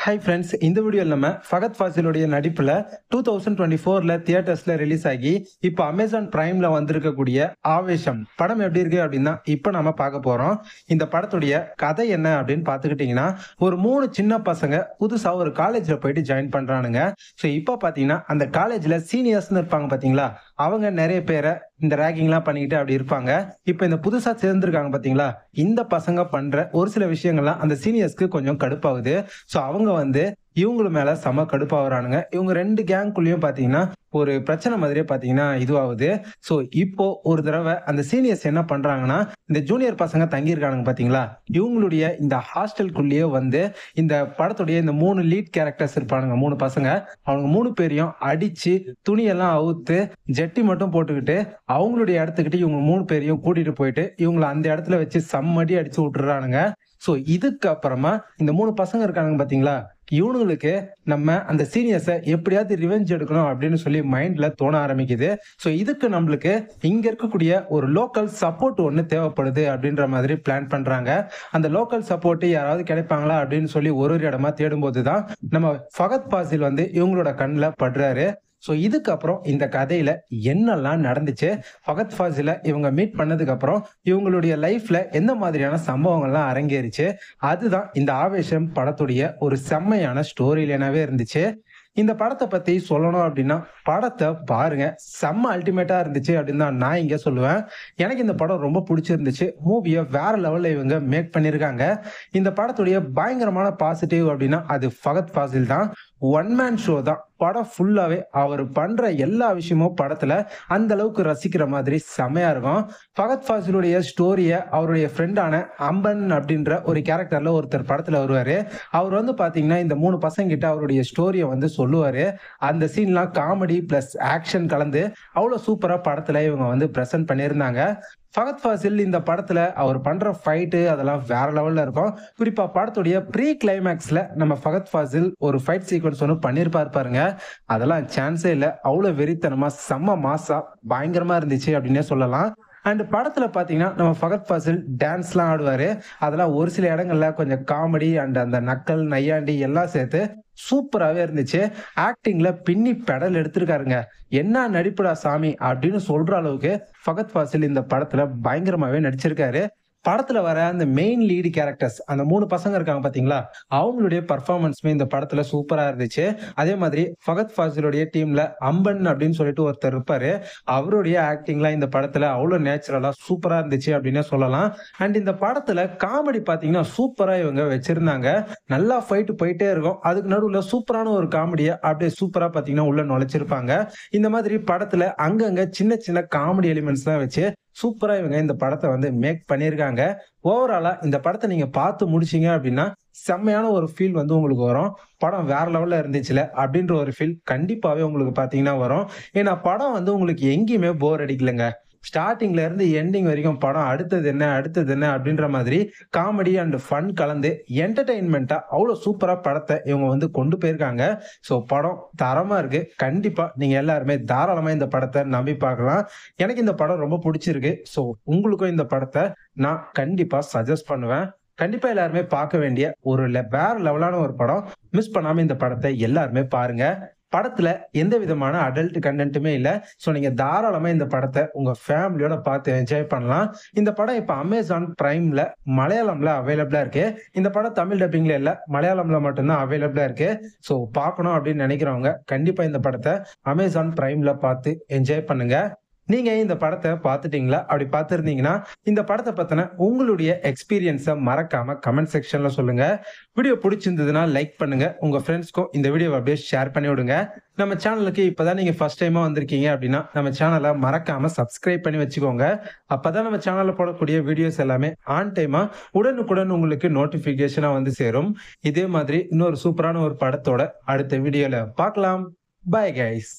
Hi friends, இந்த வீடியோவில் நம்ம ஃபகத் ஃபாசிலுடைய நடிப்பில் 2024ல் தியேட்டர்ஸில் ரிலீஸ் ஆகி இப்போ அமேசான் பிரைமில் வந்திருக்கக்கூடிய ஆவேசம் படம் எப்படி இருக்கு அப்படின்னா இப்போ நம்ம பார்க்க போகிறோம். இந்த படத்துடைய கதை என்ன அப்படின்னு பார்த்துக்கிட்டிங்கன்னா, ஒரு 3 சின்ன பசங்க புதுசாக ஒரு காலேஜில் போயிட்டு ஜாயின் பண்ணுறானுங்க. ஸோ இப்போ பார்த்தீங்கன்னா அந்த காலேஜில் சீனியர்ஸ்னு இருப்பாங்க பார்த்தீங்களா, அவங்க நிறைய பேரை இந்த ரேகிங்லாம் பண்ணிக்கிட்டு அப்படி இருப்பாங்க. இப்போ இந்த புதுசாக சேர்ந்துருக்காங்க பார்த்தீங்களா, இந்த பசங்க பண்ணுற ஒரு சில விஷயங்கள்லாம் அந்த சீனியர்ஸ்க்கு கொஞ்சம் கடுப்பாகுது. ஸோ அவங்க இவங்களு மேல செம கடுப்பாகிறானுங்க. இவங்க 2 கேங்குள்ளேயும் பார்த்தீங்கன்னா ஒரு பிரச்சனை மாதிரியே பார்த்தீங்கன்னா இதுவாகுது. ஸோ இப்போ ஒரு தடவை அந்த சீனியர்ஸ் என்ன பண்றாங்கன்னா, இந்த ஜூனியர் பசங்க தங்கியிருக்கானுங்க பார்த்தீங்களா, இவங்களுடைய இந்த ஹாஸ்டலுக்குள்ளேயே இந்த படத்துடைய இந்த 3 லீட் கேரக்டர்ஸ் இருப்பானுங்க, 3 பசங்க. அவங்க 3 பேரையும் அடிச்சு துணியெல்லாம் அவுத்து ஜெட்டி மட்டும் போட்டுக்கிட்டு அவங்களுடைய இடத்துக்கிட்டு இவங்க 3 பேரையும் கூட்டிட்டு போயிட்டு இவங்களை அந்த இடத்துல வச்சு செம்மடி அடிச்சு விட்டுறானுங்க. ஸோ இதுக்கு அப்புறமா இந்த 3 பசங்க இருக்கானுங்க பார்த்தீங்களா, இவனுங்களுக்கு நம்ம அந்த சீனியர்ஸை எப்படியாவது ரிவெஞ்ச் எடுக்கணும் அப்படின்னு சொல்லி மைண்ட்ல தோண ஆரம்பிக்குது. ஸோ இதுக்கு நம்மளுக்கு இங்க இருக்கக்கூடிய ஒரு லோக்கல் சப்போர்ட் ஒன்று தேவைப்படுது அப்படின்ற மாதிரி பிளான் பண்றாங்க. அந்த லோக்கல் சப்போர்ட் யாராவது கிடைப்பாங்களா அப்படின்னு சொல்லி ஒரு இடமா தேடும்போது தான் நம்ம ஃபகத் ஃபாசில் இவங்களோட கண்ணில் படுறாரு. ஸோ இதுக்கப்புறம் இந்த கதையில என்னெல்லாம் நடந்துச்சு, ஃபகத் ஃபாசிலை இவங்க மீட் பண்ணதுக்கு அப்புறம் இவங்களுடைய லைஃப்ல எந்த மாதிரியான சம்பவங்கள்லாம் அரங்கேறிச்சு, அதுதான் இந்த ஆவேசம் படத்துடைய ஒரு செம்மையான ஸ்டோரி லைனாவே இருந்துச்சு. இந்த படத்தை பத்தி சொல்லணும் அப்படின்னா படத்தை பாருங்க, செம்ம அல்டிமேட்டா இருந்துச்சு அப்படின்னு தான் நான் இங்க சொல்லுவேன். எனக்கு இந்த படம் ரொம்ப பிடிச்சிருந்துச்சு. மூவியை வேற லெவல்ல இவங்க மேக் பண்ணியிருக்காங்க. இந்த படத்துடைய பயங்கரமான பாசிட்டிவ் அப்படின்னா அது ஃபகத் ஃபாசில் தான். ஒன் மேன் ஷோ தான். படம் ஃபுல்லாவே அவர் பண்ற எல்லா விஷயமும் படத்துல அந்த அளவுக்கு ரசிக்கிற மாதிரி செமையா இருக்கும். ஃபகத் ஃபாசிலுடைய ஸ்டோரிய அவருடைய ஃப்ரெண்டான அம்பன் அப்படின்ற ஒரு கேரக்டர்ல ஒருத்தர் படத்துல வருவாரு. அவர் பாத்தீங்கன்னா இந்த 3 பசங்க கிட்ட அவருடைய ஸ்டோரிய சொல்லுவாரு. அந்த சீன்லாம் காமெடி பிளஸ் ஆக்ஷன் கலந்து அவ்வளவு சூப்பரா படத்துல இவங்க பிரசன்ட் பண்ணியிருந்தாங்க. ஃபகத் ஃபாசில் இந்த படத்துல அவர் பண்ற ஃபைட்டு அதெல்லாம் வேற லெவல்ல இருக்கும். குறிப்பா படத்துடைய ப்ரீ கிளைமேக்ஸ்ல நம்ம ஃபகத் ஃபாசில் ஒரு ஃபைட் சீக்வன்ஸ் பண்ணிருப்பாரு பாருங்க, அதெல்லாம் சான்ஸே இல்லை. அவ்வளவு வெறித்தனமா செம்ம மாசா பயங்கரமா இருந்துச்சு அப்படின்னே சொல்லலாம். அண்ட் படத்துல பாத்தீங்கன்னா நம்ம ஃபகத் ஃபாசில் டான்ஸ்லாம் ஆடுவாரு. அதெல்லாம் ஒரு சில இடங்கள்ல கொஞ்சம் காமெடி அண்ட் அந்த நக்கல் நையாண்டி எல்லாம் சேர்த்து சூப்பராகவே இருந்துச்சு. ஆக்டிங்ல பின்னி பெடல் எடுத்திருக்காருங்க. என்ன நடிப்புடா சாமி அப்படின்னு சொல்ற அளவுக்கு ஃபகத் ஃபாசில் இந்த படத்துல பயங்கரமாவே நடிச்சிருக்காரு. படத்துல வர அந்த மெயின் லீடு கேரக்டர்ஸ் அந்த 3 பசங்க இருக்காங்க பாத்தீங்களா, அவங்களுடைய பர்ஃபார்மன்ஸுமே இந்த படத்துல சூப்பரா இருந்துச்சு. அதே மாதிரி ஃபகத் ஃபாசிலுடைய டீம்ல அம்பன் அப்படின்னு சொல்லிட்டு ஒருத்தர் இருப்பாரு, அவருடைய ஆக்டிங்லாம் இந்த படத்துல அவ்வளவு நேச்சுரலா சூப்பரா இருந்துச்சு அப்படின்னு சொல்லலாம். அண்ட் இந்த படத்துல காமெடி பாத்தீங்கன்னா சூப்பரா இவங்க வச்சிருந்தாங்க. நல்லா ஃபைட் போயிட்டே இருக்கும், அதுக்கு நடுவுல சூப்பரான ஒரு காமெடியை அப்படியே சூப்பரா பாத்தீங்கன்னா உள்ள நுழைச்சிருப்பாங்க. இந்த மாதிரி படத்துல அங்கங்க சின்ன சின்ன காமெடி எலிமெண்ட்ஸ் தான் வச்சு சூப்பரா இவங்க இந்த படத்தை மேக் பண்ணியிருக்காங்க. ஓவராலா இந்த படத்தை நீங்க பார்த்து முடிச்சீங்க அப்படின்னா செம்மையான ஒரு ஃபீல் உங்களுக்கு வரும். படம் வேற லெவல்ல இருந்துச்சுல அப்படின்ற ஒரு ஃபீல் கண்டிப்பாவே உங்களுக்கு பாத்தீங்கன்னா வரும். ஏன்னா படம் உங்களுக்கு எங்கேயுமே போர் அடிக்கலைங்க. ஸ்டார்டிங்ல இருந்து எண்டிங் வரைக்கும் படம் அடுத்தது என்ன அடுத்தது என்ன அப்படின்ற மாதிரி காமெடி அண்ட் ஃபன் கலந்து என்டர்டெயின்மெண்டா அவ்வளவு சூப்பரா படத்தை இவங்க கொண்டு போயிருக்காங்க. ஸோ படம் தரமா இருக்கு. கண்டிப்பா நீங்க எல்லாருமே தாராளமா இந்த படத்தை நம்பி பார்க்கலாம். எனக்கு இந்த படம் ரொம்ப பிடிச்சிருக்கு. ஸோ உங்களுக்கும் இந்த படத்தை நான் கண்டிப்பா சஜஸ்ட் பண்ணுவேன். கண்டிப்பா எல்லாருமே பார்க்க வேண்டிய ஒரு வேற லெவலான ஒரு படம். மிஸ் பண்ணாம இந்த படத்தை எல்லாருமே பாருங்க. படத்துல எந்த விதமான அடல்ட் கண்டென்ட்டுமே இல்ல. சோ நீங்க தாராளமா இந்த படத்தை உங்க ஃபேமிலியோட பார்த்து என்ஜாய் பண்ணலாம். இந்த படம் இப்ப அமேசான் பிரைம்ல மலையாளம்ல அவைலபிளா இருக்கு. இந்த படம் தமிழ் டப்பிங்ல இல்ல, மலையாளம்ல மட்டும்தான் அவைலபிளா இருக்கு. சோ பார்க்கணும் அப்படின்னு நினைக்கிறவங்க கண்டிப்பா இந்த படத்தை அமேசான் பிரைம்ல பார்த்து என்ஜாய் பண்ணுங்க. நீங்க இந்த படத்தை பார்த்துட்டீங்களா? அப்படி பார்த்திருந்தீங்கன்னா இந்த படத்தை பத்தின உங்களுடைய எக்ஸ்பீரியன்ஸை மறக்காம கமெண்ட் செக்ஷன்ல சொல்லுங்க. வீடியோ பிடிச்சிருந்ததுன்னா லைக் பண்ணுங்க. உங்க ஃப்ரெண்ட்ஸ்க்கும் இந்த வீடியோவை அப்படியே ஷேர் பண்ணி விடுங்க. நம்ம சேனலுக்கு இப்பதான் நீங்க ஃபர்ஸ்ட் டைமா வந்திருக்கீங்க அப்படின்னா நம்ம சேனலை மறக்காம சப்ஸ்கிரைப் பண்ணி வச்சுக்கோங்க. அப்பதான் நம்ம சேனல்ல போடக்கூடிய வீடியோஸ் எல்லாமே ஆன் டைமா உடனுக்குடன் உங்களுக்கு நோட்டிபிகேஷனா சேரும். இதே மாதிரி இன்னொரு சூப்பரான ஒரு படத்தோட அடுத்த வீடியோல பார்க்கலாம். Bye guys.